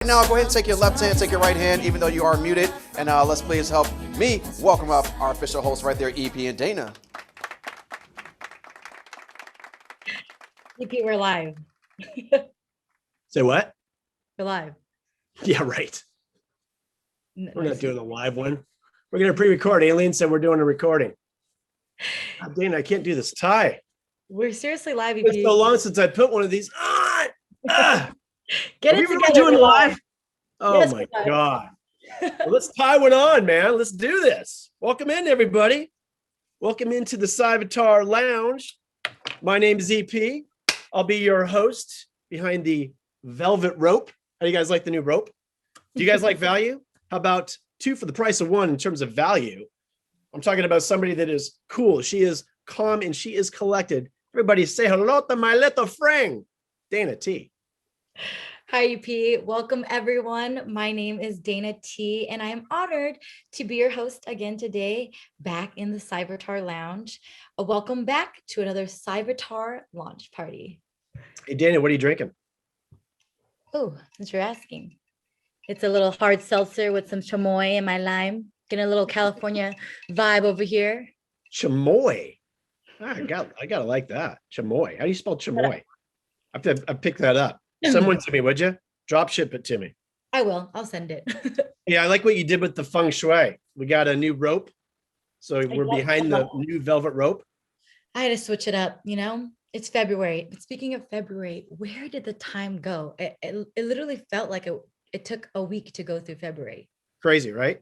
Now, go ahead and take your left hand, take your right hand, even though you are muted. And let's please help me welcome up our official hosts right there, EP and Dana. EP, we're live. Say what? We're live. Yeah, right. We're Nice. not doing a live one. We're going to pre-record. Alien said we're doing a recording. God, Dana, I can't do this tie. We're seriously live, EP. It's so long since I put one of these on. Get Are it we together. really doing we're live? Oh Yes, my we're live. God. Well, let's tie one on, man. Let's do this. Welcome in, everybody. Welcome into the Cyvatar Lounge. My name is EP. I'll be your host behind the velvet rope. How do you guys like the new rope? Do you guys like value? How about 2 for the price of 1 in terms of value? I'm talking about somebody that is cool. She is calm and she is collected. Everybody say hello to my little friend, Dana T. Hi, EP. Welcome, everyone. My name is Dana T, and I am honored to be your host again today, back in the Cyvatar Lounge. Welcome back to another Cyvatar launch party. Hey, Dana, what are you drinking? Oh, since you're asking. It's a little hard seltzer with some chamoy and my lime. Getting a little California vibe over here. Chamoy. I gotta like that. Chamoy. How do you spell chamoy? I picked that up. Someone to me, would you? Drop ship it to me. I will. I'll send it. Yeah, I like what you did with the feng shui. We got a new rope. So we're like behind that. the new velvet rope. I had to switch it up, you know? It's February. But speaking of February, where did the time go? It literally felt like it took a week to go through February. Crazy, right?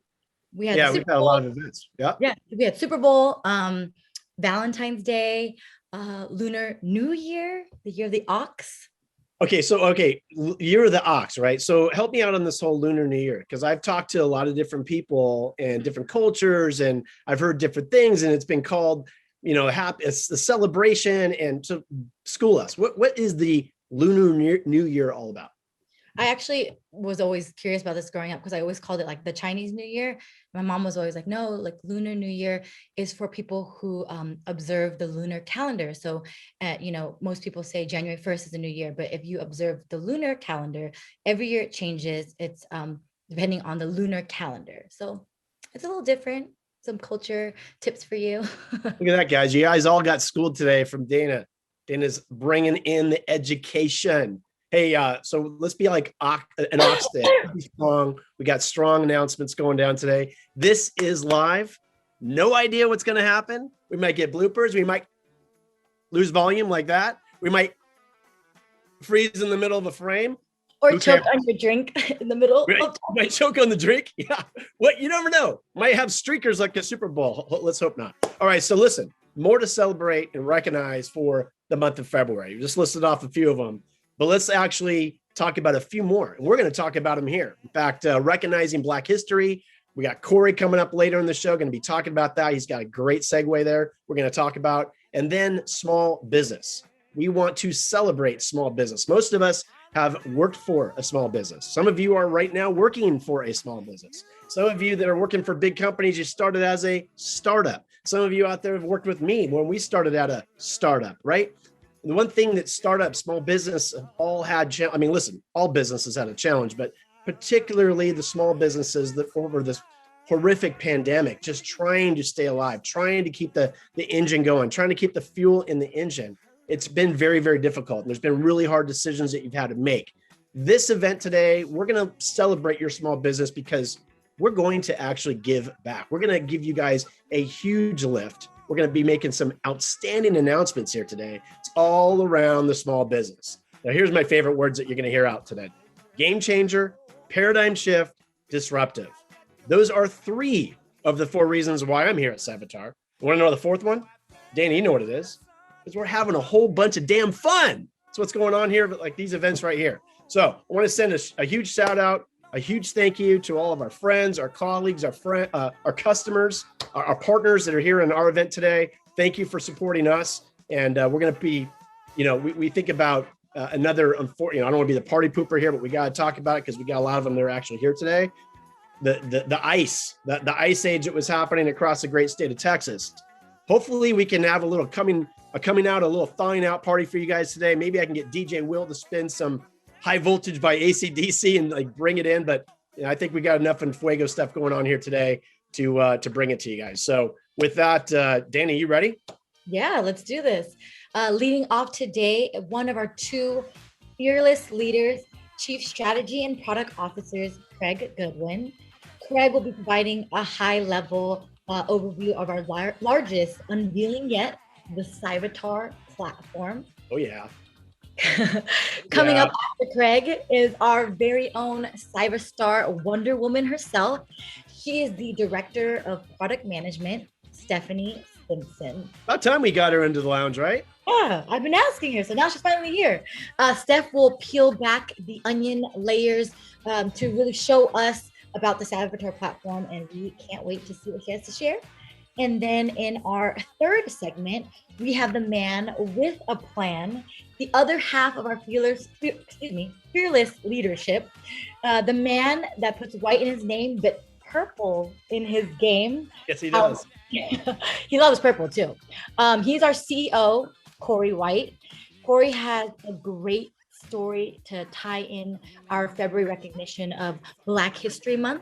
We had Yeah, the we've Super had a Bowl. lot of events. Yeah. Yeah, we had Super Bowl, Valentine's Day, Lunar New Year, the year of the ox. Okay, year of the ox, right? So help me out on this whole Lunar New Year, because I've talked to a lot of different people and different cultures, and I've heard different things, and it's been called, it's the celebration. And so school us. What is the Lunar New Year all about? I actually was always curious about this growing up because I always called it like the Chinese New Year. My mom was always like, no, like Lunar New Year is for people who observe the lunar calendar. So, most people say January 1st is a new year, but if you observe the lunar calendar, every year it changes. It's depending on the lunar calendar. So it's a little different. Some culture tips for you. Look at that, guys. You guys all got schooled today from Dana. Dana's bringing in the education. Hey, so let's be like an ox day. Strong. We got strong announcements going down today. This is live. No idea what's going to happen. We might get bloopers. We might lose volume like that. We might freeze in the middle of a frame. Or choke on your drink in the middle. We might choke on the drink. Yeah. What? You never know. Might have streakers like a Super Bowl. Let's hope not. All right. So listen, more to celebrate and recognize for the month of February. You just listed off a few of them. But let's actually talk about a few more. And we're going to talk about them here. In fact, recognizing Black history. We got Corey coming up later in the show, going to be talking about that. He's got a great segue there. We're going to talk about, and then small business. We want to celebrate small business. Most of us have worked for a small business. Some of you are right now working for a small business. Some of you that are working for big companies, you started as a startup. Some of you out there have worked with me when we started at a startup, right? The one thing that startups, small business have all had, all businesses had a challenge, but particularly the small businesses that over this horrific pandemic, just trying to stay alive, trying to keep the engine going, trying to keep the fuel in the engine. It's been very, very difficult. There's been really hard decisions that you've had to make. This event today, we're going to celebrate your small business because we're going to actually give back. We're going to give you guys a huge lift. We're going to be making some outstanding announcements here today. It's all around the small business. Now, here's my favorite words that you're going to hear out today. Game changer, paradigm shift, disruptive. Those are 3 of the 4 reasons why I'm here at Cyvatar. You want to know the 4th one? Danny, you know what it is. Because we're having a whole bunch of damn fun. That's what's going on here, but like these events right here. So I want to send a huge shout out, a huge thank you to all of our friends, our colleagues, our customers, our partners that are here in our event today. Thank you for supporting us. And we're going to be, we think about another, I don't want to be the party pooper here, but we got to talk about it because we got a lot of them that are actually here today. The ice age that was happening across the great state of Texas. Hopefully we can have a little thawing out party for you guys today. Maybe I can get DJ Will to spin some High Voltage by AC/DC and like bring it in. But I think we got enough Fuego stuff going on here today to bring it to you guys. So with that, Dana, you ready? Yeah, let's do this. Leading off today, one of our two fearless leaders, Chief Strategy and Product Officers, Craig Goodwin. Craig will be providing a high-level overview of our largest unveiling yet, the Cyvatar platform. Oh, yeah. Coming up after Craig is our very own Cyberstar Wonder Woman herself. She is the Director of Product Management, Stephanie Simpson. About time we got her into the lounge, right? Yeah, I've been asking her, so now she's finally here. Steph will peel back the onion layers to really show us about the Cyvatar platform, and we can't wait to see what she has to share. And then in our third segment, we have the man with a plan, the other half of our fearless leadership, the man that puts white in his name but purple in his game. Yes, he does. He loves purple too. He's our CEO, Corey White. Corey has a great story to tie in our February recognition of Black History Month.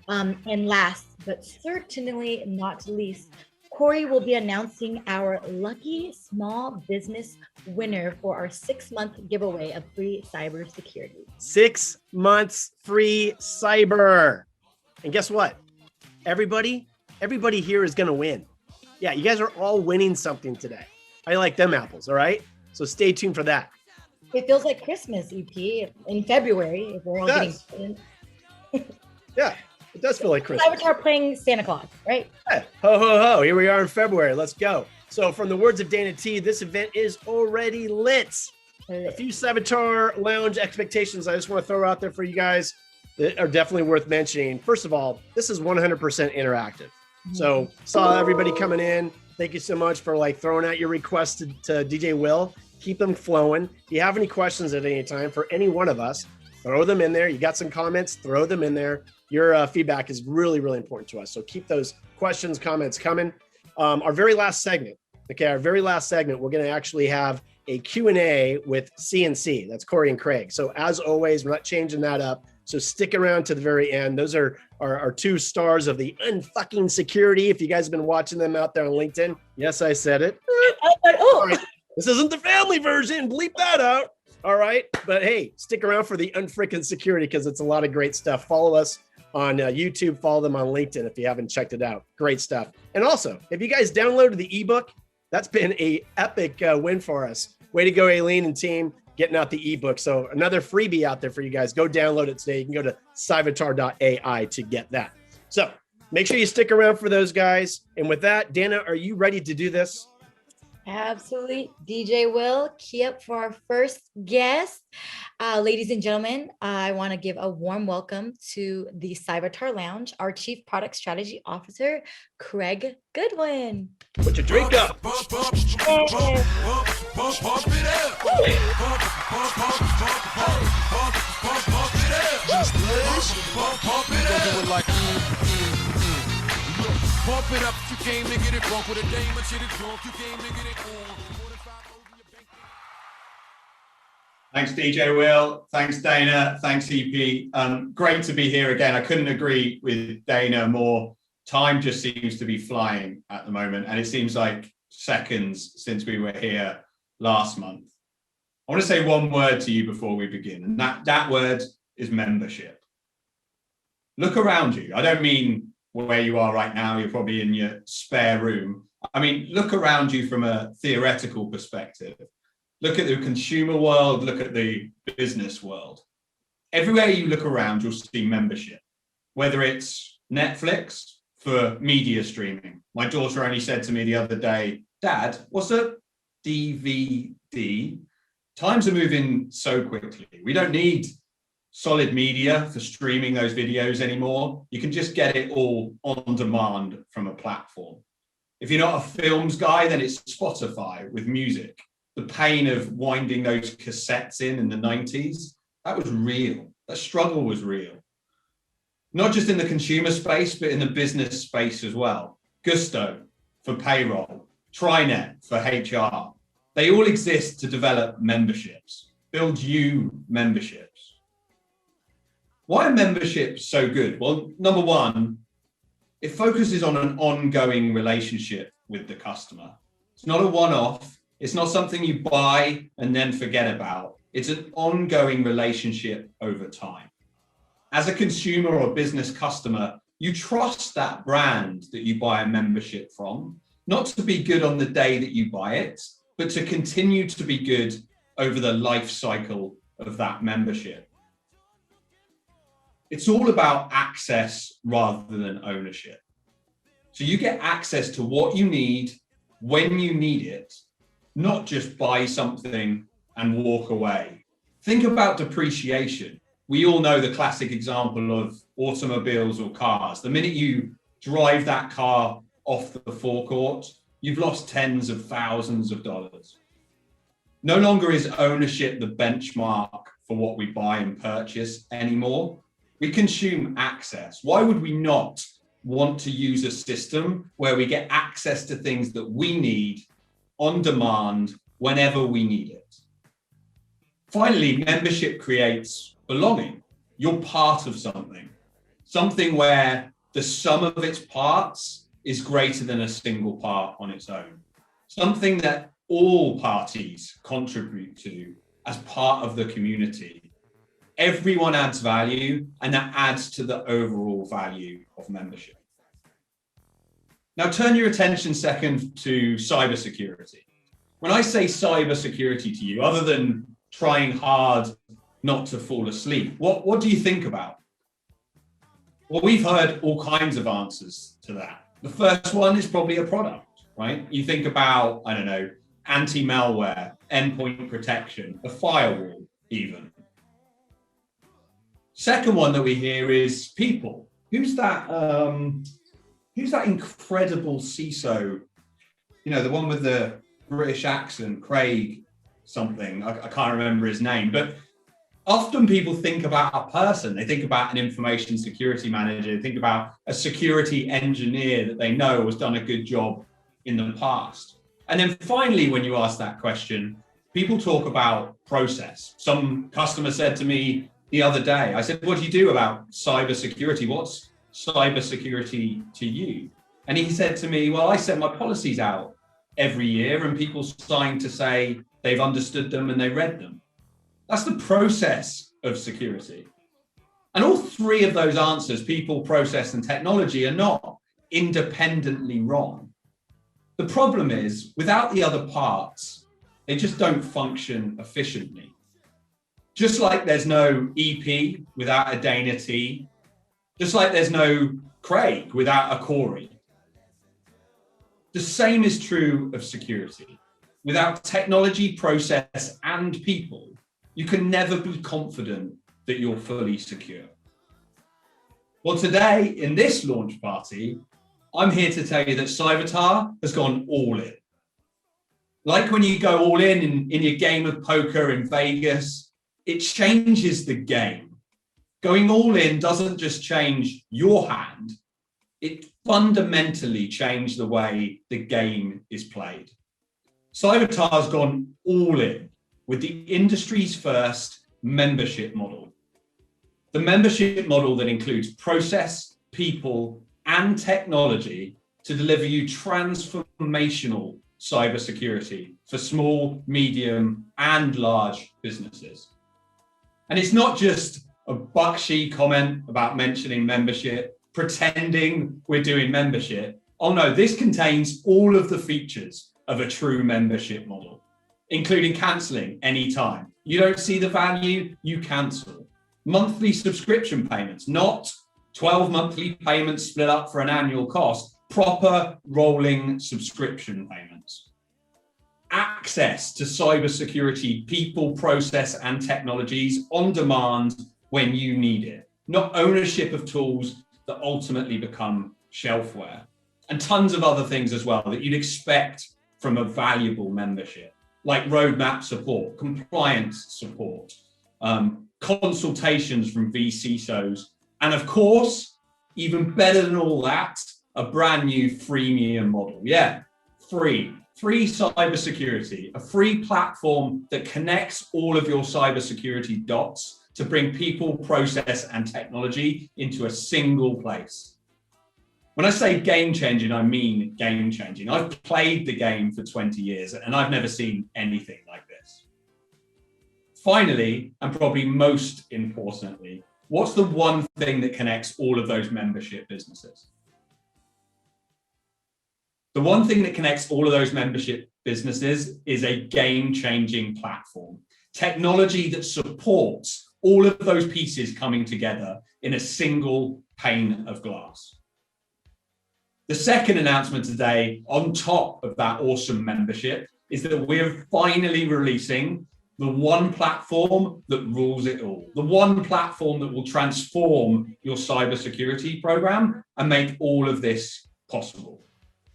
And last, but certainly not least, Corey will be announcing our lucky small business winner for our 6-month giveaway of free cybersecurity. 6 months free cyber. And guess what? Everybody here is going to win. Yeah, you guys are all winning something today. I like them apples, all right? So stay tuned for that. It feels like Christmas, EP, in February, if we're all getting... Yeah, it does feel like Christmas. Cyvatar playing Santa Claus, right? Yeah. Ho, ho, ho. Here we are in February. Let's go. So from the words of Dana T, this event is already lit. A few Cyvatar Lounge expectations I just want to throw out there for you guys that are definitely worth mentioning. First of all, this is 100% interactive. So saw everybody coming in. Thank you so much for like throwing out your requests to DJ Will. Keep them flowing. If you have any questions at any time for any one of us, throw them in there. You got some comments, throw them in there. Your feedback is really, really important to us. So keep those questions, comments coming. Our very last segment, we're going to actually have a Q&A with CNC. That's Corey and Craig. So as always, we're not changing that up. So stick around to the very end. Those are our two stars of the unfucking security. If you guys have been watching them out there on LinkedIn. Yes, I said it. All right. This isn't the family version. Bleep that out. All right. But hey, stick around for the unfrickin' security because it's a lot of great stuff. Follow us on YouTube. Follow them on LinkedIn if you haven't checked it out. Great stuff. And also, if you guys downloaded the ebook, that's been a epic win for us. Way to go, Aileen and team, getting out the ebook. So another freebie out there for you guys. Go download it today. You can go to cyvatar.ai to get that. So make sure you stick around for those guys. And with that, Dana, are you ready to do this? Absolutely. DJ Will, key up for our first guest. Ladies and gentlemen, I want to give a warm welcome to the Cyvatar Lounge, our Chief Product Strategy Officer, Craig Goodwin. Put your drink up. Pump it up if you came to get it drunk with a dame or shit it drunk. You came to get it on. Thanks, DJ Will. Thanks, Dana. Thanks, EP. Great to be here again. I couldn't agree with Dana more. Time just seems to be flying at the moment, and it seems like seconds since we were here last month. I want to say one word to you before we begin, and that word is membership. Look around you. I don't mean where you are right now. You're probably in your spare room. I mean, look around you from a theoretical perspective. Look at the consumer world, look at the business world. Everywhere you look around, you'll see membership, whether it's Netflix for media streaming. My daughter only said to me the other day, Dad, what's a DVD? Times are moving so quickly. We don't need solid media for streaming those videos anymore. You can just get it all on demand from a platform. If you're not a films guy, then it's Spotify with music. The pain of winding those cassettes in the 90s, that was real. That struggle was real. Not just in the consumer space, but in the business space as well. Gusto for payroll, Trinet for HR. They all exist to develop memberships. build you memberships. Why are memberships so good? Well, number one, it focuses on an ongoing relationship with the customer. It's not a one-off. It's not something you buy and then forget about. It's an ongoing relationship over time. As a consumer or business customer, you trust that brand that you buy a membership from, not to be good on the day that you buy it, but to continue to be good over the life cycle of that membership. It's all about access rather than ownership. So you get access to what you need when you need it, not just buy something and walk away. Think about depreciation. We all know the classic example of automobiles or cars. The minute you drive that car off the forecourt, you've lost tens of thousands of dollars. No longer is ownership the benchmark for what we buy and purchase anymore. We consume access. Why would we not want to use a system where we get access to things that we need on demand whenever we need it? Finally, membership creates belonging. You're part of something where the sum of its parts is greater than a single part on its own. Something that all parties contribute to as part of the community. Everyone adds value, and that adds to the overall value of membership. Now turn your attention second to cybersecurity. When I say cybersecurity to you, other than trying hard not to fall asleep, what do you think about? Well, we've heard all kinds of answers to that. The first one is probably a product, right? You think about, I don't know, anti-malware, endpoint protection, a firewall even. Second one that we hear is people. Who's that incredible CISO? You know, the one with the British accent, Craig something, I can't remember his name, but often people think about a person. They think about an information security manager, they think about a security engineer that they know has done a good job in the past. And then finally, when you ask that question, people talk about process. Some customer said to me the other day, I said, what do you do about cybersecurity? What's cybersecurity to you? And he said to me, well, I set my policies out every year and people sign to say they've understood them and they read them. That's the process of security. And all three of those answers, people, process, and technology, are not independently wrong. The problem is, without the other parts, they just don't function efficiently. Just like there's no EP without a Dana T, just like there's no Craig without a Corey. The same is true of security. Without technology, process, and people, you can never be confident that you're fully secure. Well, today in this launch party, I'm here to tell you that Cybertar has gone all in. Like when you go all in your game of poker in Vegas, it changes the game. Going all in doesn't just change your hand, it fundamentally changed the way the game is played. Cybertar's gone all in with the industry's first membership model. The membership model that includes process, people, and technology to deliver you transformational cybersecurity for small, medium, and large businesses. And it's not just a Bakshi comment about mentioning membership, pretending we're doing membership. Oh no, this contains all of the features of a true membership model, including canceling anytime. You don't see the value, you cancel. Monthly subscription payments, not 12 monthly payments split up for an annual cost, proper rolling subscription payments. Access to cybersecurity, people, process, and technologies on demand when you need it, not ownership of tools that ultimately become shelfware, and tons of other things as well that you'd expect from a valuable membership, like roadmap support, compliance support, consultations from vCISOs, and of course, even better than all that, a brand new freemium model. Yeah, free free cybersecurity, a free platform that connects all of your cybersecurity dots to bring people, process, and technology into a single place. When I say game changing, I mean game changing. I've played the game for 20 years and I've never seen anything like this. Finally, and probably most importantly, what's the one thing that connects all of those membership businesses? The one thing that connects all of those membership businesses is a game-changing platform, technology that supports all of those pieces coming together in a single pane of glass. The second announcement today, on top of that awesome membership, is that we're finally releasing the one platform that rules it all, the one platform that will transform your cybersecurity program and make all of this possible.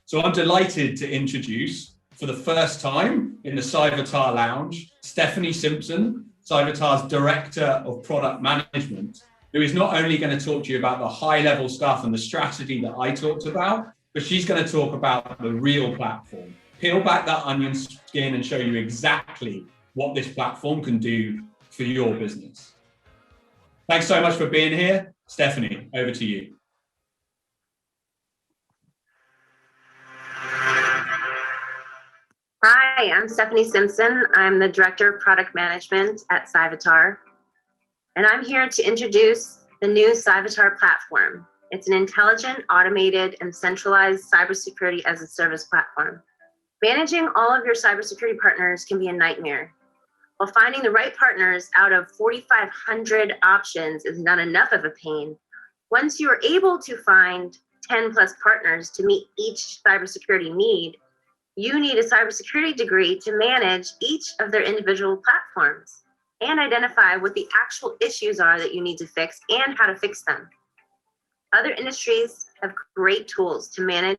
So I'm delighted to introduce, for the first time in the Cyvatar Lounge, Stephanie Simpson, Cyvatar's Director of Product Management, who is not only going to talk to you about the high-level stuff and the strategy that I talked about, but she's going to talk about the real platform, peel back that onion skin and show you exactly what this platform can do for your business. Thanks so much for being here. Stephanie, over to you. Hi, I'm Stephanie Simpson. I'm the Director of Product Management at Cyvatar, and I'm here to introduce the new Cyvatar platform. It's an intelligent, automated, and centralized cybersecurity as a service platform. Managing all of your cybersecurity partners can be a nightmare. While finding the right partners out of 4,500 options is not enough of a pain, once you are able to find 10 plus partners to meet each cybersecurity need, you need a cybersecurity degree to manage each of their individual platforms and identify what the actual issues are that you need to fix and how to fix them. Other industries have great tools to manage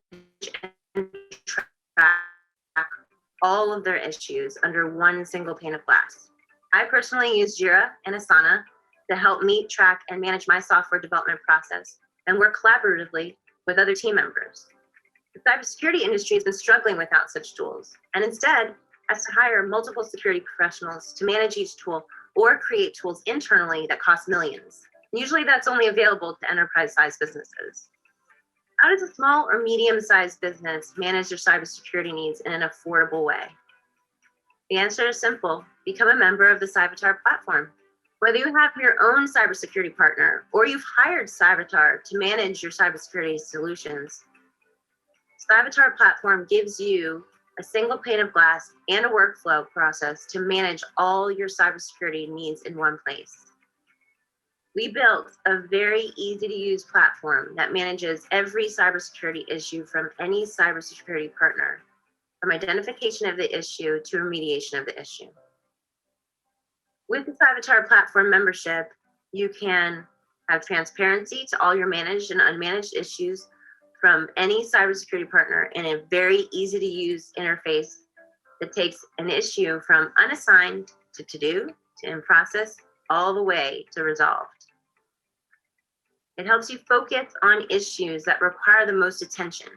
and track all of their issues under one single pane of glass. I personally use Jira and Asana to help me track and manage my software development process and work collaboratively with other team members. The cybersecurity industry has been struggling without such tools, and instead has to hire multiple security professionals to manage each tool or create tools internally that cost millions. Usually that's only available to enterprise-sized businesses. How does a small or medium-sized business manage their cybersecurity needs in an affordable way? The answer is simple. Become a member of the Cyvatar platform. Whether you have your own cybersecurity partner or you've hired Cyvatar to manage your cybersecurity solutions, Cyvatar platform gives you a single pane of glass and a workflow process to manage all your cybersecurity needs in one place. We built a very easy to use platform that manages every cybersecurity issue from any cybersecurity partner, from identification of the issue to remediation of the issue. With the Cyvatar platform membership, you can have transparency to all your managed and unmanaged issues from any cybersecurity partner in a very easy to use interface that takes an issue from unassigned to to-do to in process all the way to resolved. It helps you focus on issues that require the most attention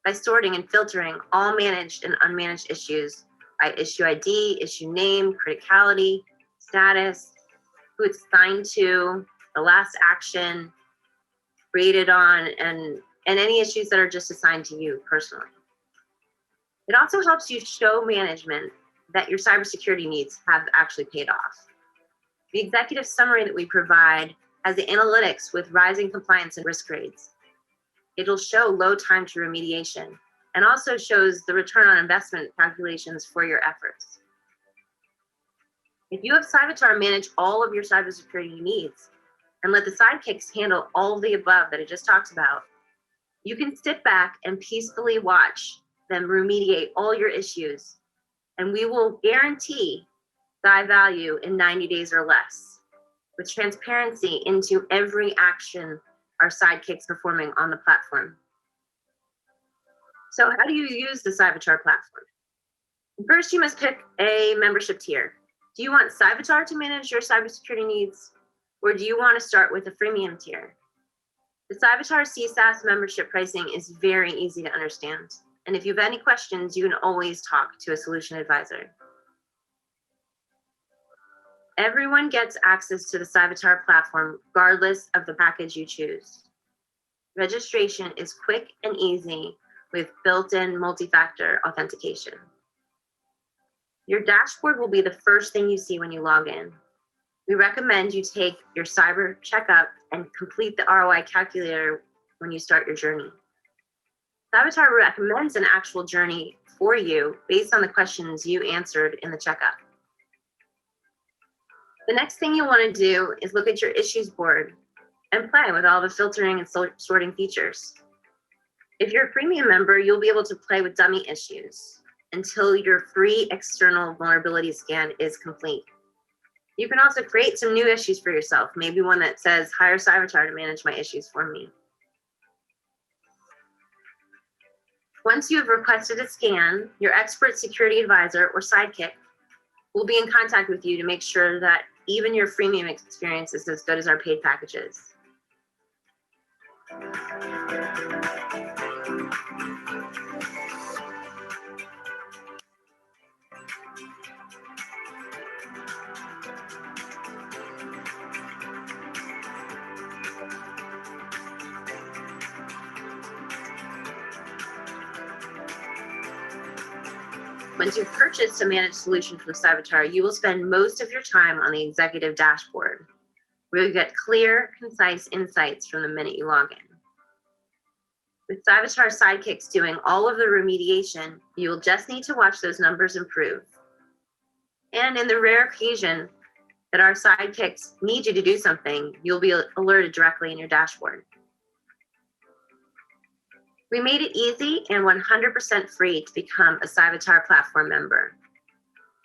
by sorting and filtering all managed and unmanaged issues by issue ID, issue name, criticality, status, who it's assigned to, the last action, rated on, and any issues that are just assigned to you personally. It also helps you show management that your cybersecurity needs have actually paid off. The executive summary that we provide has the analytics with rising compliance and risk grades. It'll show low time to remediation and also shows the return on investment calculations for your efforts. If you have Cyvatar manage all of your cybersecurity needs and let the sidekicks handle all of the above that I just talked about, you can sit back and peacefully watch them remediate all your issues, and we will guarantee thy value in 90 days or less, with transparency into every action our sidekicks performing on the platform. So how do you use the Cyvatar platform? First, you must pick a membership tier. Do you want Cyvatar to manage your cybersecurity needs, or do you want to start with a freemium tier? The Cyvatar CSAS membership pricing is very easy to understand And if you have any questions, you can always talk to a solution advisor. Everyone gets access to the Cyvatar platform, regardless of the package you choose. Registration is quick and easy with built-in multi-factor authentication. Your dashboard will be the first thing you see when you log in. We recommend you take your cyber checkup and complete the ROI calculator when you start your journey. Cyvatar recommends an actual journey for you based on the questions you answered in the checkup. The next thing you want to do is look at your issues board and play with all the filtering and sorting features. If you're a premium member, you'll be able to play with dummy issues until your free external vulnerability scan is complete. You can also create some new issues for yourself, maybe one that says, hire Cyvatar to manage my issues for me. Once you have requested a scan, your expert security advisor or sidekick will be in contact with you to make sure that even your freemium experience is as good as our paid packages. Once you've purchased a managed solution from Cyvatar, you will spend most of your time on the executive dashboard, where you get clear, concise insights from the minute you log in. With Cyvatar sidekicks doing all of the remediation, you will just need to watch those numbers improve. And in the rare occasion that our sidekicks need you to do something, you'll be alerted directly in your dashboard. We made it easy and 100% free to become a Cyvatar platform member.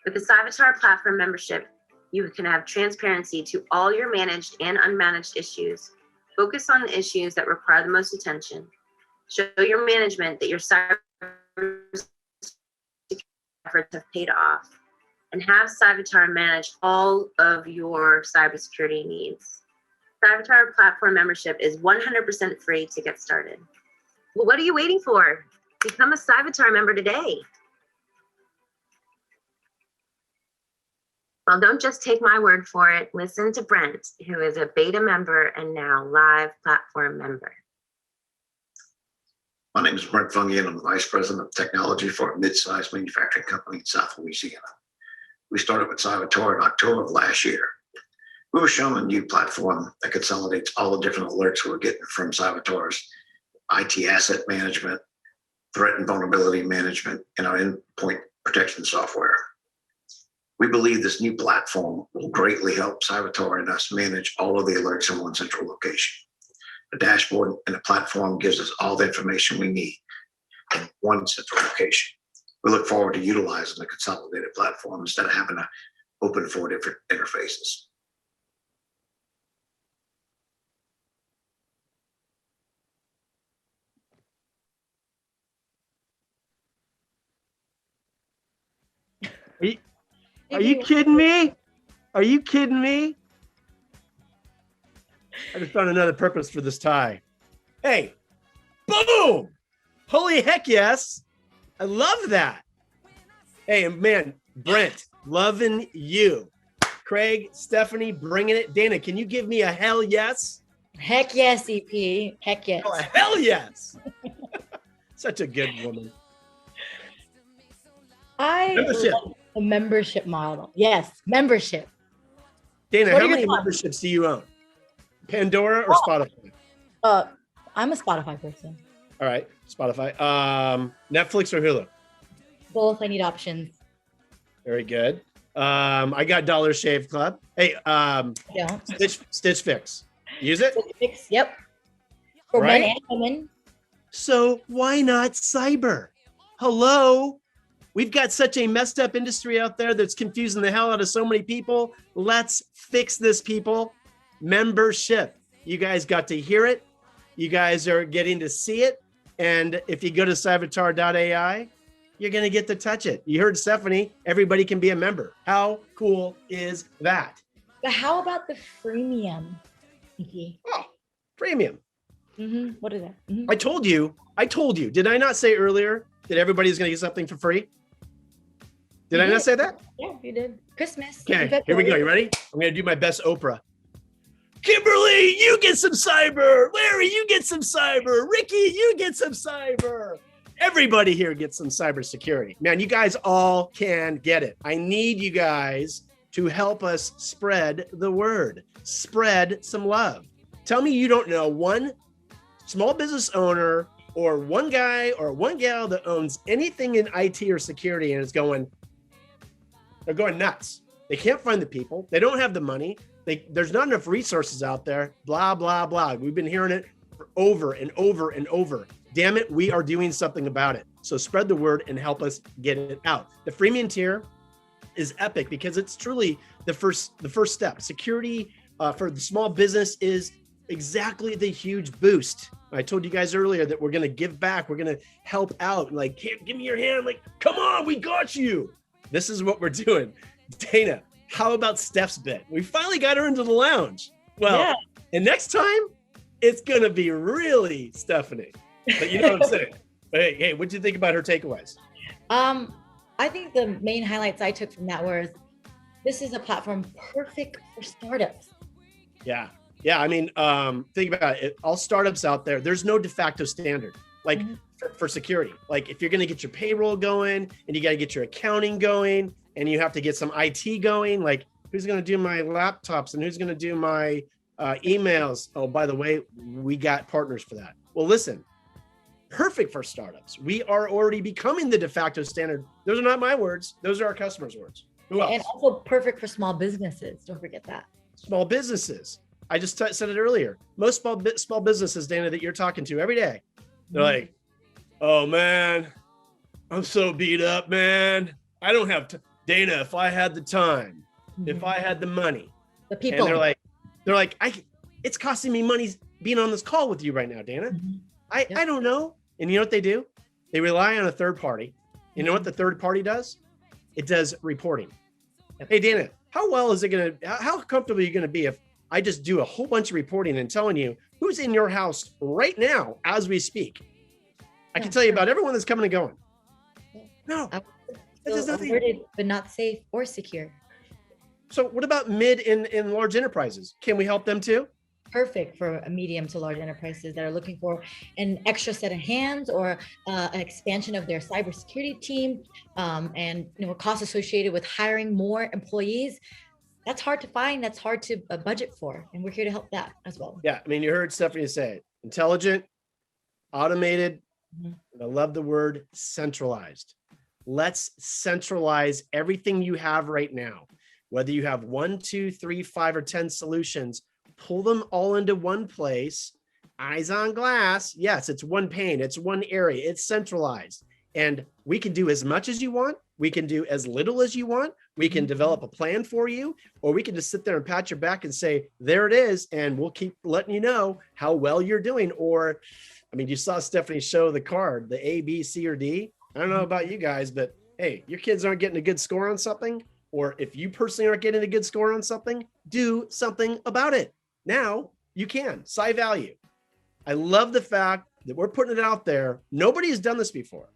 With the Cyvatar platform membership, you can have transparency to all your managed and unmanaged issues, focus on the issues that require the most attention, show your management that your cyber efforts have paid off, and have Cyvatar manage all of your cybersecurity needs. Cyvatar platform membership is 100% free to get started. Well, what are you waiting for? Become a Cyvatar member today. Well, don't just take my word for it. Listen to Brent, who is a beta member and now live platform member. My name is Brent Fungian. I'm the Vice President of Technology for a mid-sized manufacturing company in South Louisiana. We started with Cyvatar in October of last year. We were shown a new platform that consolidates all the different alerts we're getting from Cyvatar's IT asset management, threat and vulnerability management, and our endpoint protection software. We believe this new platform will greatly help Cyvatar and us manage all of the alerts in one central location. The dashboard and the platform gives us all the information we need in one central location. We look forward to utilizing the consolidated platform instead of having to open 4 different interfaces. Are you kidding me? Are you kidding me? I just found another purpose for this tie. Hey, boom! Holy heck yes. I love that. Hey, man, Brent, loving you. Craig, Stephanie, bringing it. Dana, can you give me a hell yes? Heck yes, EP. Heck yes. Oh, a hell yes. Such a good woman. I Membership. love the membership model. Yes, membership. Dana, What how are your many thoughts? memberships do you own? Pandora or Spotify? I'm a Spotify person. All right, Spotify. Netflix or Hulu? Both. I need options. Very good. I got Dollar Shave Club. Hey, Don't. Stitch Fix. Use it? Fix, yep. For Right? men and women. So why not cyber? Hello? We've got such a messed up industry out there that's confusing the hell out of so many people. Let's fix this, people. Membership. You guys got to hear it. You guys are getting to see it. And if you go to cyvatar.ai, you're going to get to touch it. You heard Stephanie, everybody can be a member. How cool is that? But how about the freemium? EP? Oh, premium. What is that? Mhm. I told you. Did I not say earlier that everybody's going to get something for free? Did You I not did. say that? Yeah, you did. Christmas. Okay, here we go. You ready? I'm going to do my best Oprah. Kimberly, you get some cyber. Larry, you get some cyber. Ricky, you get some cyber. Everybody here gets some cybersecurity. Man, you guys all can get it. I need you guys to help us spread the word, spread some love. Tell me you don't know one small business owner or one guy or one gal that owns anything in IT or security and is they're going nuts. They can't find the people. They don't have the money. There's not enough resources out there, blah, blah, blah. We've been hearing it for over and over and over. Damn it, we are doing something about it. So spread the word and help us get it out. The freemium tier is epic because it's truly the first step. Security for the small business is exactly the huge boost. I told you guys earlier that we're going to give back. We're going to help out. Like, hey, give me your hand. Like, come on, we got you. This is what we're doing. Dana, how about Steph's bit? We finally got her into the lounge. Well, Yeah. And next time it's going to be really Stephanie. But you know what I'm saying? Hey, what do you think about her takeaways? I think the main highlights I took from that was this is a platform perfect for startups. Yeah. I mean, think about it. All startups out there, there's no de facto standard like for security. Like if you're going to get your payroll going and you got to get your accounting going and you have to get some IT going, like who's going to do my laptops and who's going to do my emails? Oh, by the way, we got partners for that. Well, listen, perfect for startups. We are already becoming the de facto standard. Those are not my words. Those are our customers' words. Who else? And also perfect for small businesses. Don't forget that. Small businesses. I just said it earlier. Most small businesses, Dana, that you're talking to every day, they're like, oh man, I'm so beat up, man. I don't have Dana, if I had the time, if I had the money. The people. And they're like, it's costing me money being on this call with you right now, Dana. I don't know. And you know what they do? They rely on a third party. You know what the third party does? It does reporting. Hey, Dana, how comfortable are you going to be if I just do a whole bunch of reporting and telling you who's in your house right now as we speak? I can tell you about everyone that's coming and going. No, that does nothing. Alerted, but not safe or secure. So what about mid and large enterprises? Can we help them too? Perfect for a medium to large enterprises that are looking for an extra set of hands or an expansion of their cybersecurity team, and costs associated with hiring more employees. That's hard to find. That's hard to budget for, and we're here to help that as well. Yeah, I mean, you heard Stephanie say it. Intelligent, automated. And I love the word centralized. Let's centralize everything you have right now. Whether you have 1, 2, 3, 5, or 10 solutions, pull them all into one place, eyes on glass. Yes, it's one pane, it's one area, it's centralized. And we can do as much as you want. We can do as little as you want. We can develop a plan for you, or we can just sit there and pat your back and say, there it is. And we'll keep letting you know how well you're doing. Or, I mean, you saw Stephanie show the card, the A, B, C, or D. I don't know about you guys, but hey, your kids aren't getting a good score on something, or if you personally aren't getting a good score on something, do something about it. Now you can. SciValue. I love the fact that we're putting it out there. Nobody has done this before.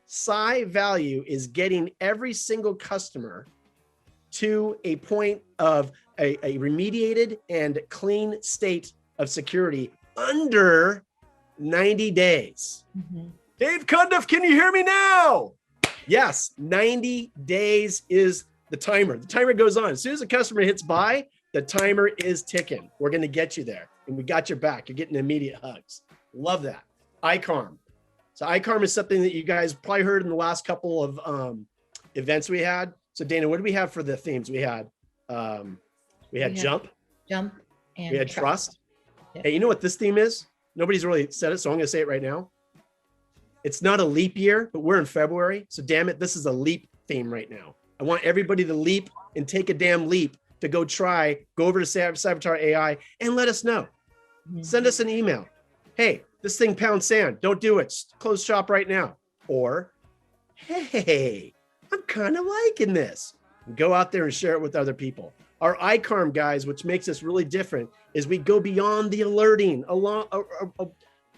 SciValue is getting every single customer to a point of a remediated and clean state of security under 90 days. Dave Cundiff, can you hear me now? Yes, 90 days is the timer. The timer goes on. As soon as a customer hits buy, the timer is ticking. We're going to get you there. And we got your back. You're getting immediate hugs. Love that. ICARM. So ICARM is something that you guys probably heard in the last couple of events we had. So Dana, what do we have for the themes? We had jump. And We had trust. Yeah. Hey, you know what this theme is? Nobody's really said it, so I'm going to say it right now. It's not a leap year, but we're in February. So damn it, this is a leap theme right now. I want everybody to leap and take a damn leap to go over to Cyvatar AI and let us know. Send us an email. Hey, this thing pounds sand. Don't do it. Close shop right now. Or, hey, I'm kind of liking this. Go out there and share it with other people. Our ICARM guys, which makes us really different, is we go beyond the alerting,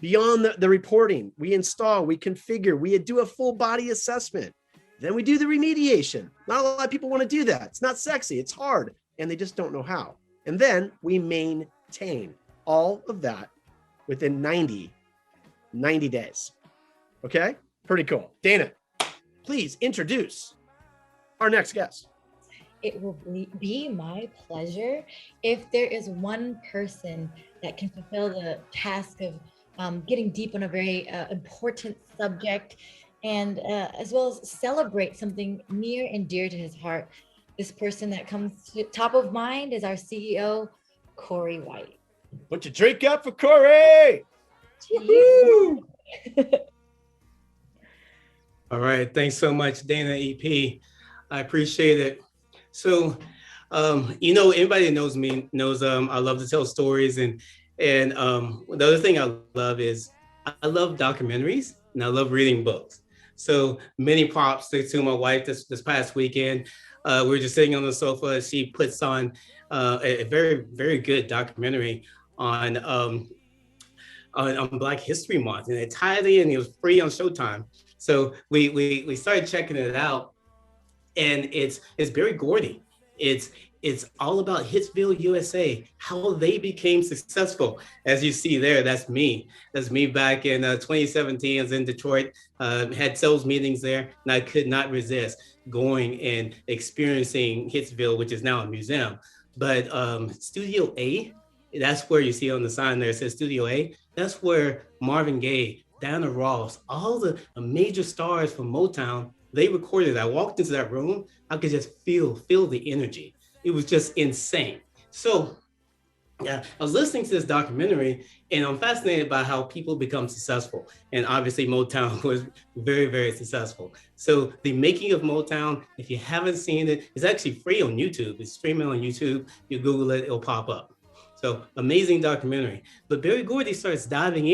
beyond the reporting. We install, we configure, we do a full body assessment. Then we do the remediation. Not a lot of people want to do that. It's not sexy, it's hard, and they just don't know how. And then we maintain all of that within 90 days. Okay, pretty cool. Dana, please introduce our next guest. It will be my pleasure. If there is one person that can fulfill the task of getting deep on a very important subject, and as well as celebrate something near and dear to his heart, this person that comes to top of mind is our CEO, Corey White. Put your drink up for Corey. Woo-hoo! All right. Thanks so much, Dana EP. I appreciate it. So, anybody that knows me knows I love to tell stories. And the other thing I love is I love documentaries and I love reading books. So many props to my wife this past weekend. We were just sitting on the sofa. She puts on a very, very good documentary on Black History Month, and it tied in. It was free on Showtime. So we started checking it out, and it's Berry Gordy. It's all about Hitsville, USA, how they became successful. As you see there, that's me. That's me back in 2017. I was in Detroit, had sales meetings there, and I could not resist going and experiencing Hitsville, which is now a museum. But Studio A, that's where you see on the sign there, it says Studio A. That's where Marvin Gaye, Diana Ross, all the major stars from Motown, they recorded. I walked into that room, I could just feel the energy. It was just insane. So yeah, I was listening to this documentary, and I'm fascinated by how people become successful. And obviously Motown was very, very successful. So the making of Motown, if you haven't seen it, it's actually free on YouTube. It's streaming on YouTube. You Google it, it'll pop up. So amazing documentary. But Berry Gordy starts diving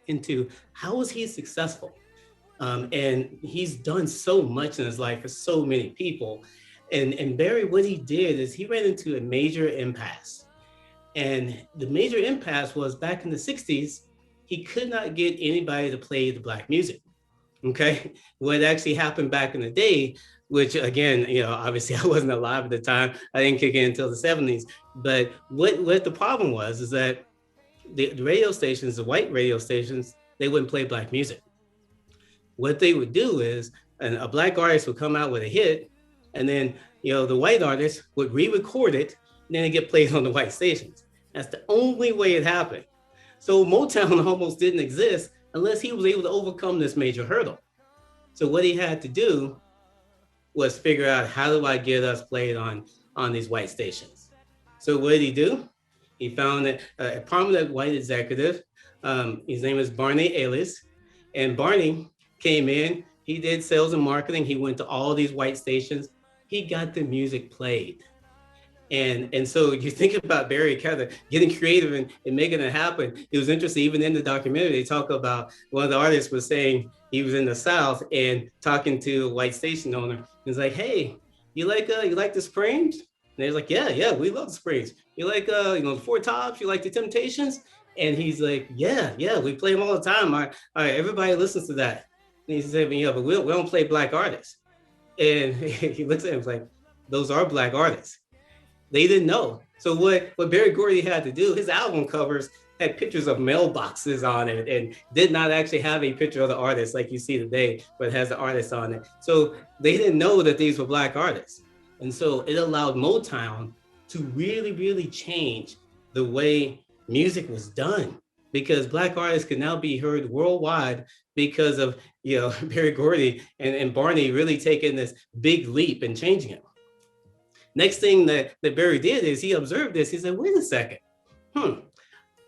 into how was he successful? And he's done so much in his life for so many people. And Berry, what he did is he ran into a major impasse. And the major impasse was back in the 60s, he could not get anybody to play the Black music. Okay. What actually happened back in the day, which again, obviously I wasn't alive at the time. I didn't kick in until the 70s. But what the problem was is that the radio stations, the white radio stations, they wouldn't play Black music. What they would do is a Black artist would come out with a hit, and then the white artist would re-record it, and then it get played on the white stations. That's the only way it happened. So Motown almost didn't exist unless he was able to overcome this major hurdle. So what he had to do was figure out, how do I get us played on these white stations? So what did he do? He found a prominent white executive. His name is Barney Ellis, and Barney came in, he did sales and marketing. He went to all these white stations. He got the music played. And so you think about Berry kind of getting creative and making it happen. It was interesting, even in the documentary, they talk about one of the artists was saying he was in the South and talking to a white station owner. He's like, hey, you like the Springs? And they're like, yeah, we love the Springs. You like the Four Tops? You like the Temptations? And he's like, yeah, we play them all the time. All right, everybody listens to that. And he said, yeah, but we don't play Black artists. And he looks at him like, those are Black artists. They didn't know. So what Berry Gordy had to do, his album covers had pictures of mailboxes on it and did not actually have a picture of the artist like you see today, but has the artist on it. So they didn't know that these were Black artists. And so it allowed Motown to really, really change the way music was done, because Black artists could now be heard worldwide because of Berry Gordy and Barney really taking this big leap and changing it. Next thing that Berry did is he observed this. He said, wait a second,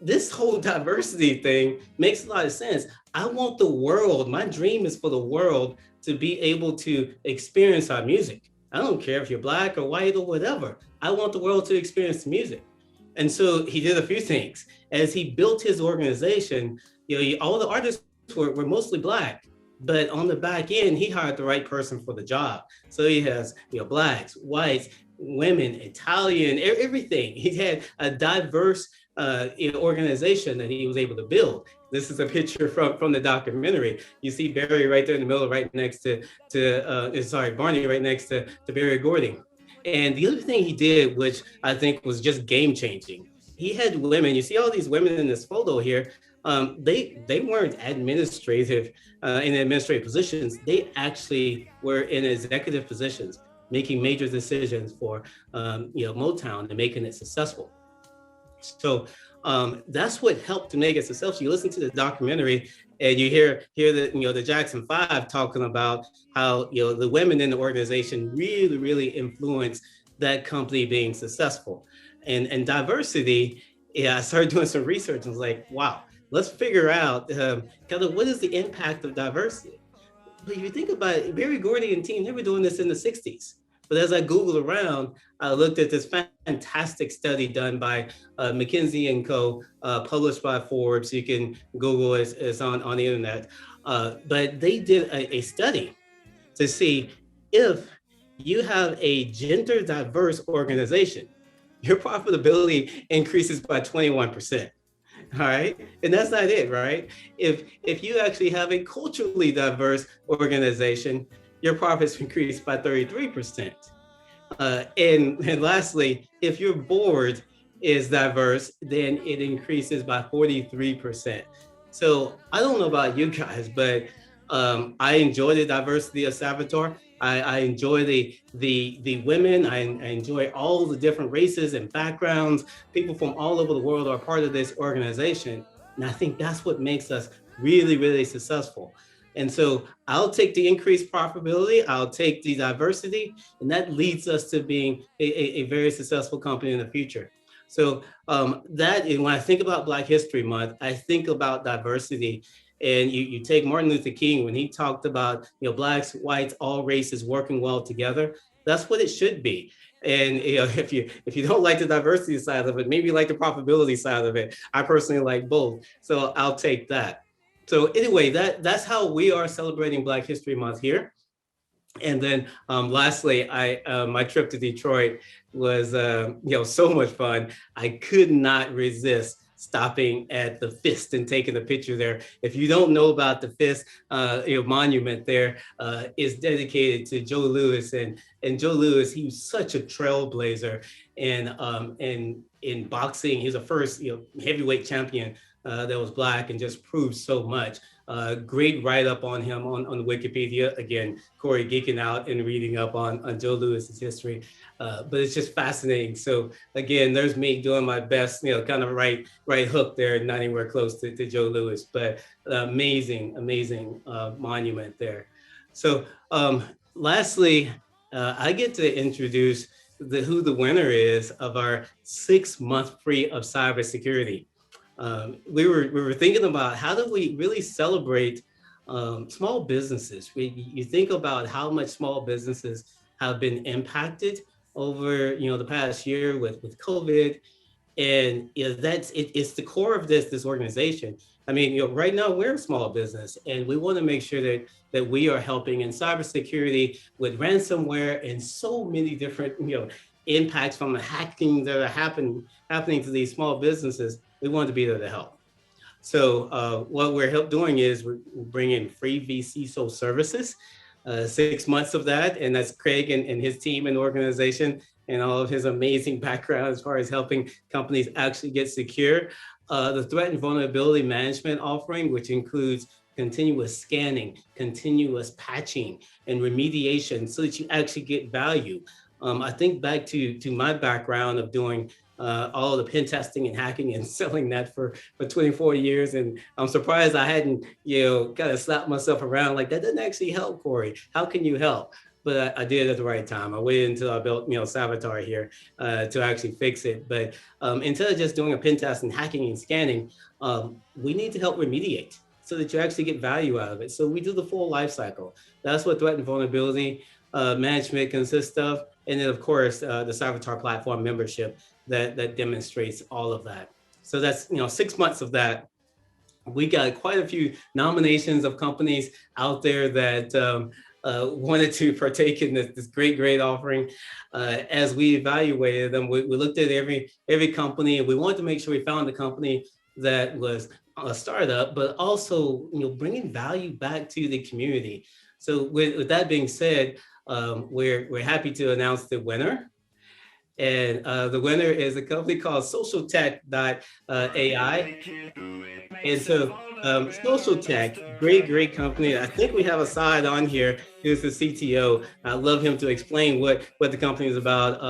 this whole diversity thing makes a lot of sense. I want the world, my dream is for the world to be able to experience our music. I don't care if you're Black or white or whatever. I want the world to experience the music. And so he did a few things. As he built his organization, all the artists were mostly Black, but on the back end, he hired the right person for the job. So he has Blacks, whites, women, Italian, everything. He had a diverse organization that he was able to build. This is a picture from the documentary. You see Barry right there in the middle, right next to Barney right next to Barry Gordy. And the other thing he did, which I think was just game changing, he had women. You see all these women in this photo here. They weren't administrative in administrative positions. They actually were in executive positions, making major decisions for Motown and making it successful. So that's what helped to make it successful. You listen to the documentary and you hear the Jackson 5 talking about how the women in the organization really influenced that company being successful. And diversity, I started doing some research and was like, wow, let's figure out kind of what is the impact of diversity. But if you think about it, Barry Gordy and team, they were doing this in the 60s. But as I Googled around, I looked at this fantastic study done by McKinsey & Co., published by Forbes. You can Google it, it's on the internet. But they did a study to see if you have a gender diverse organization, your profitability increases by 21%. All right. And that's not it, right? If you actually have a culturally diverse organization, your profits increase by 33%. And lastly, if your board is diverse, then it increases by 43%. So I don't know about you guys, but I enjoy the diversity of Savitar. I enjoy the women. I enjoy all the different races and backgrounds. People from all over the world are part of this organization. And I think that's what makes us really successful. And so I'll take the increased profitability, I'll take the diversity, and that leads us to being a very successful company in the future. So when I think about Black History Month, I think about diversity. And you take Martin Luther King, when he talked about blacks, whites, all races working well together, that's what it should be. And if you don't like the diversity side of it, maybe you like the profitability side of it. I personally like both, so I'll take that. So anyway, that's how we are celebrating Black History Month here. And then lastly, my trip to Detroit was so much fun. I could not resist stopping at the Fist and taking a picture there. If you don't know about the Fist monument there, is dedicated to Joe Louis. And Joe Louis, he was such a trailblazer. And in boxing, he was the first heavyweight champion that was Black and just proved so much. Great write-up on him on Wikipedia. Again, Corey geeking out and reading up on Joe Louis's history. But it's just fascinating. So again, there's me doing my best, kind of right hook there, not anywhere close to Joe Louis, but amazing monument there. So lastly, I get to introduce who the winner is of our 6-month free of cybersecurity. We were thinking about how do we really celebrate small businesses. You think about how much small businesses have been impacted over the past year with COVID, and it's the core of this organization. I mean, right now we're a small business, and we want to make sure that we are helping in cybersecurity with ransomware and so many different impacts from the hacking that are happening to these small businesses. We want to be there to help. So what we're doing is we're bringing free vCISO services, 6 months of that. And that's Craig and his team and organization and all of his amazing background as far as helping companies actually get secure. The threat and vulnerability management offering, which includes continuous scanning, continuous patching, and remediation so that you actually get value. I think back to my background of doing all the pen testing and hacking and selling that for 24 years. And I'm surprised I hadn't, kind of slapped myself around like, that doesn't actually help, Corey. How can you help? But I did it at the right time. I waited until I built, Savitar here to actually fix it. But instead of just doing a pen test and hacking and scanning, we need to help remediate so that you actually get value out of it. So we do the full life cycle. That's what threat and vulnerability management consists of. And then of course, the Savitar platform membership that demonstrates all of that. So that's 6 months of that. We got quite a few nominations of companies out there that wanted to partake in this great offering. As we evaluated them, we looked at every company, and we wanted to make sure we found a company that was a startup, but also bringing value back to the community. So with that being said, we're happy to announce the winner. And the winner is a company called SocialTech.ai. And so SocialTech, great company. I think we have a side on here who's the CTO. I love him to explain what the company is about.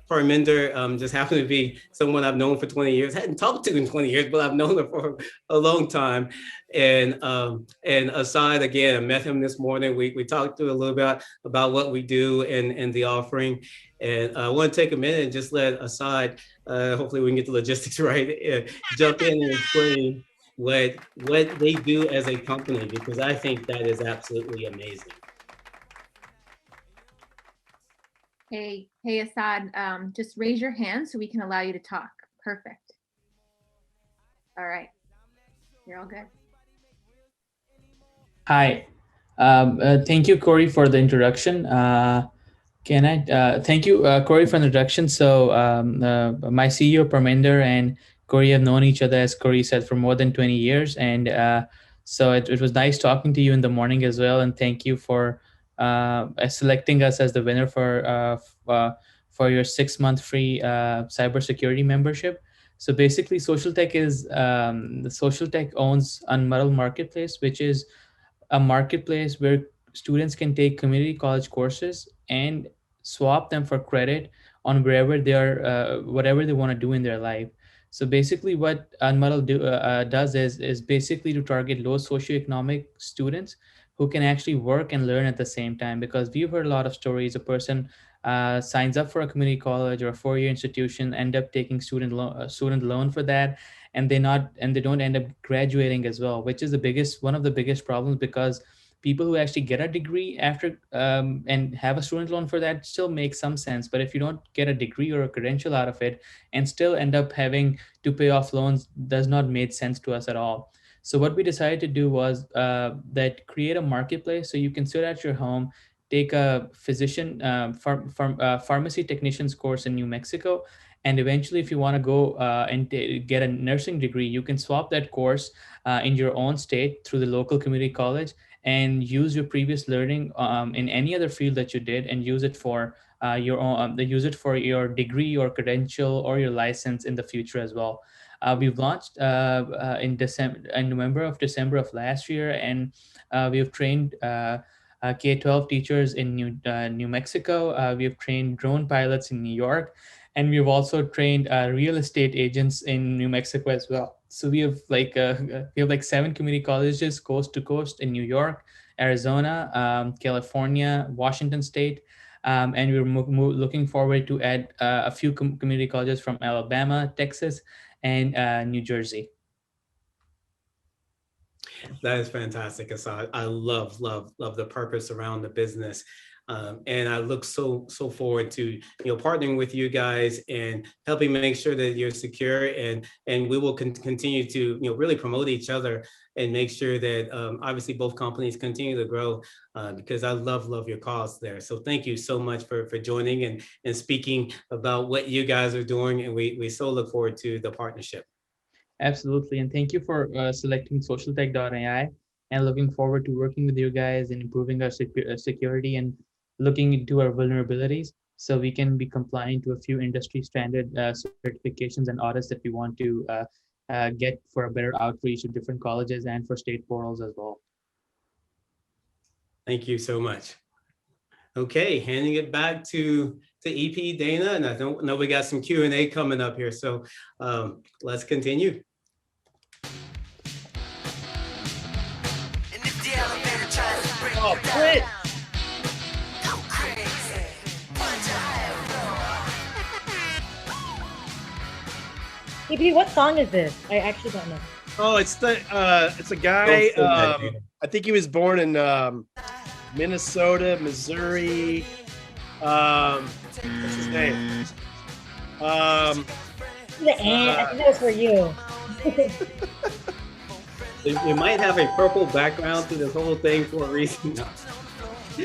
Parminder just happened to be someone I've known for 20 years. Hadn't talked to in 20 years, but I've known her for a long time. And Asad, again, I met him this morning. We talked to a little bit about what we do and the offering. And I want to take a minute and just let Asad, hopefully we can get the logistics right, jump in and explain what they do as a company, because I think that is absolutely amazing. Hey, Asad, just raise your hand so we can allow you to talk. Perfect. All right, you're all good. Hi, thank you, Corey, for the introduction. Thank you, Corey, for the introduction. So my CEO, Parminder, and Corey have known each other, as Corey said, for more than 20 years. And so it was nice talking to you in the morning as well. And thank you for selecting us as the winner for your 6-month free cybersecurity membership. So basically, SocialTech is the SocialTech owns Unmuddled Marketplace, which is a marketplace where students can take community college courses and swap them for credit on wherever they are, whatever they want to do in their life. So basically, what Unmuddled does is basically to target low socioeconomic students who can actually work and learn at the same time. Because we've heard a lot of stories: a person signs up for a community college or a 4-year institution, end up taking student loan for that, and they don't end up graduating as well, which is one of the biggest problems, because people who actually get a degree after and have a student loan for that still makes some sense. But if you don't get a degree or a credential out of it and still end up having to pay off loans, does not make sense to us at all. So what we decided to do was create a marketplace so you can sit at your home, take a physician pharmacy technician's course in New Mexico, and eventually, if you want to go and get a nursing degree, you can swap that course in your own state through the local community college and use your previous learning in any other field that you did, and use it for your own. Use it for your degree or credential or your license in the future as well. We've launched in November of last year, and we've trained K-12 teachers in New Mexico. We've trained drone pilots in New York, and we've also trained real estate agents in New Mexico as well. So we have like 7 community colleges coast to coast in New York, Arizona, California, Washington State, and we're looking forward to add a few community colleges from Alabama, Texas, and New Jersey. That is fantastic, Asad. I love the purpose around the business. And I look so forward to partnering with you guys and helping make sure that you're secure, and we will continue to really promote each other and make sure that obviously both companies continue to grow, because I love your cause there. So thank you so much for joining and speaking about what you guys are doing, and we so look forward to the partnership. Absolutely, and thank you for selecting SocialTech.ai, and looking forward to working with you guys and improving our security and looking into our vulnerabilities so we can be compliant to a few industry standard certifications and audits that we want to get for a better outreach to different colleges and for state portals as well. Thank you so much. Okay, handing it back to EP, Dana, and I know we got some Q&A coming up here, so let's continue. Oh, quit! EP, what song is this? I actually don't know. Oh, it's a guy. I think he was born in Minnesota, Missouri. What's his name? I think that was for you. It might have a purple background to this whole thing for a reason.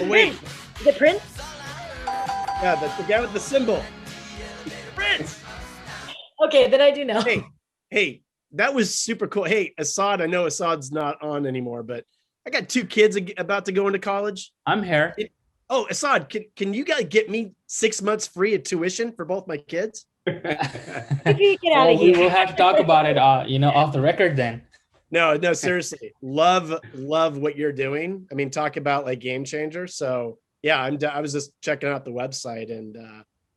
Oh, wait, The Prince? yeah, the guy with the symbol. Prince. Okay, then I do know. Hey, that was super cool. Hey, Assad, I know Assad's not on anymore, but I got 2 kids about to go into college. I'm here. Oh, Assad, can you guys get me 6 months free of tuition for both my kids? Get out Well, of we here. will have to talk about it, off the record then. No, seriously. Love what you're doing. I mean, talk about like game changer. So yeah, I was just checking out the website and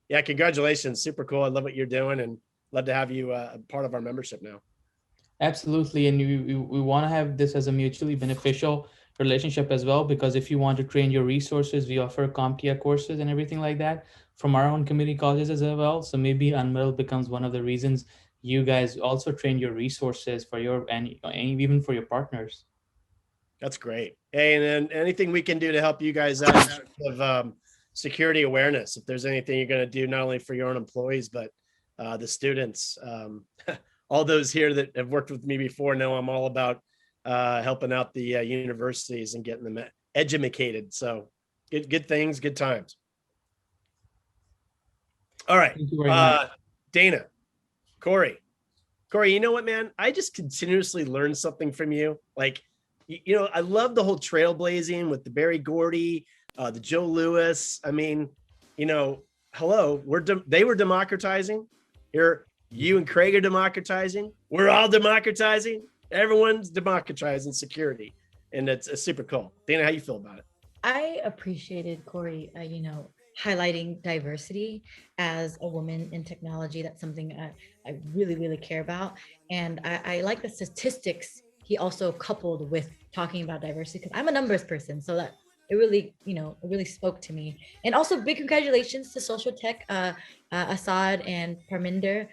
yeah, congratulations. Super cool. I love what you're doing and love to have you a part of our membership now. Absolutely. And we want to have this as a mutually beneficial relationship as well, because if you want to train your resources, we offer CompTIA courses and everything like that from our own community colleges as well. So maybe Unmiddle becomes one of the reasons you guys also train your resources for and even for your partners. That's great. Hey, and then anything we can do to help you guys out in terms of security awareness, if there's anything you're going to do, not only for your own employees, but the students, all those here that have worked with me before know I'm all about helping out the universities and getting them educated. So good things, good times. All right. Thank you very much. Dana, Corey, you know what, man? I just continuously learn something from you. Like, I love the whole trailblazing with the Barry Gordy, the Joe Lewis. I mean, hello, they were democratizing. Here, you and Craig are democratizing. We're all democratizing. Everyone's democratizing security, and it's super cool. Dana, how you feel about it? I appreciated Corey, highlighting diversity as a woman in technology. That's something I really, really care about. And I like the statistics he also coupled with talking about diversity, because I'm a numbers person. So that it really, it really spoke to me. And also big congratulations to Social Tech, Assad and Parminder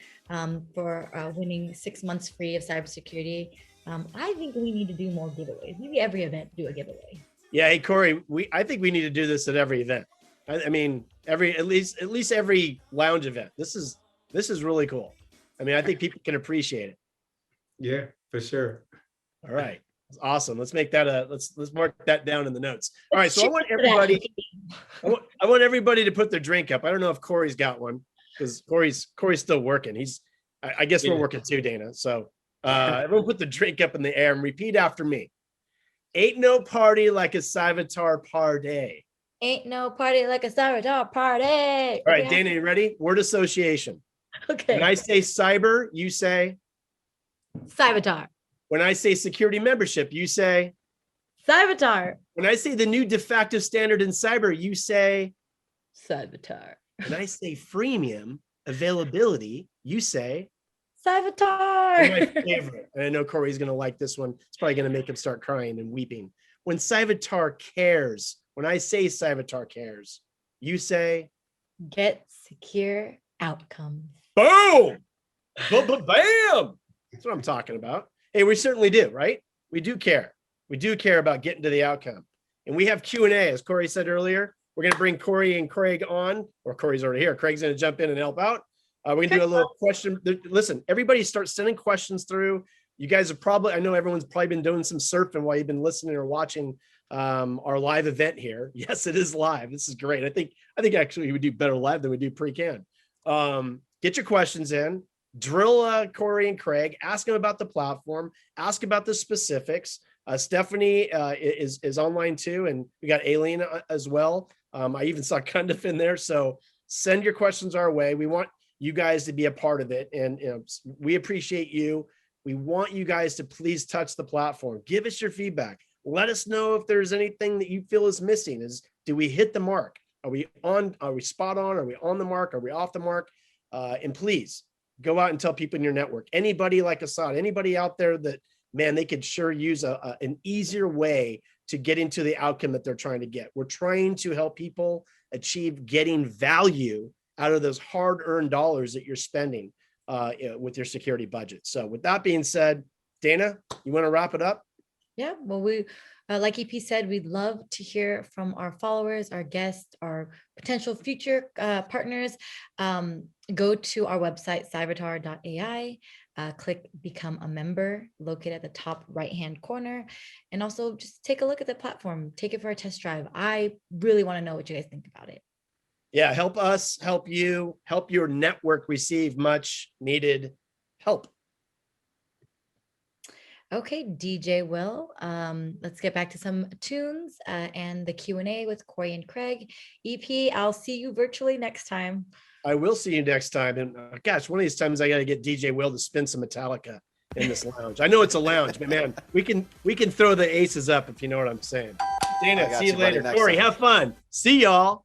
for winning 6 months free of cybersecurity. I think we need to do more giveaways. Maybe every event do a giveaway. Yeah, hey Corey, I think we need to do this at every event. I mean, at least every lounge event. This is really cool. I mean, I think people can appreciate it. Yeah, for sure. All right, that's awesome. Let's make that let's mark that down in the notes. All right, so I want everybody, I want everybody to put their drink up. I don't know if Corey's got one, because Corey's still working. I guess we're working too, Dana. So everyone put the drink up in the air and repeat after me. Ain't no party like a Cyvatar party. Ain't no party like a Cyvatar party. All right, Dana, you ready? Word association. Okay. When I say cyber, you say Cyvatar. When I say security membership, you say Cyvatar. When I say the new de facto standard in cyber, you say Cyvatar. When I say freemium availability, you say Cyvatar. My favorite. And I know Corey's going to like this one. It's probably going to make him start crying and weeping. When Cyvatar cares, when I say Cyvatar cares, you say get secure outcomes. Boom! Bam! That's what I'm talking about. Hey, we certainly do, right? We do care. We do care about getting to the outcome. And we have Q&A, as Corey said earlier. We're going to bring Corey and Craig on, or Corey's already here. Craig's going to jump in and help out. We're going to do a little question. Listen, everybody start sending questions through. You guys have I know everyone's probably been doing some surfing while you've been listening or watching our live event here. Yes, it is live. This is great. I think actually we do better live than we do pre-can. Get your questions in. Drill Corey and Craig, ask them about the platform, ask about the specifics. Stephanie is online too, and we got Aileen as well. I even saw Kundaf in there. So send your questions our way. We want you guys to be a part of it, and we appreciate you. We want you guys to please touch the platform. Give us your feedback. Let us know if there's anything that you feel is missing. Do we hit the mark? Are we spot on? Are we on the mark? Are we off the mark? And please go out and tell people in your network, anybody like Assad, anybody out there that, man, they could sure use an easier way to get into the outcome that they're trying to get. We're trying to help people achieve getting value out of those hard-earned dollars that you're spending with your security budget. So with that being said, Dana, you want to wrap it up? Yeah, well, we, like EP said, we'd love to hear from our followers, our guests, our potential future partners. Go to our website, cyvatar.ai. click become a member located at the top right-hand corner. And also just take a look at the platform, take it for a test drive. I really want to know what you guys think about it. Yeah, help us, help you, help your network receive much needed help. Okay, DJ Will, let's get back to some tunes and the Q&A with Corey and Craig. EP, I'll see you virtually next time. I will see you next time. And gosh, one of these times I got to get DJ Will to spin some Metallica in this lounge. I know it's a lounge, but man, we can throw the aces up if you know what I'm saying. Dana, see you later. Corey, have fun. See y'all.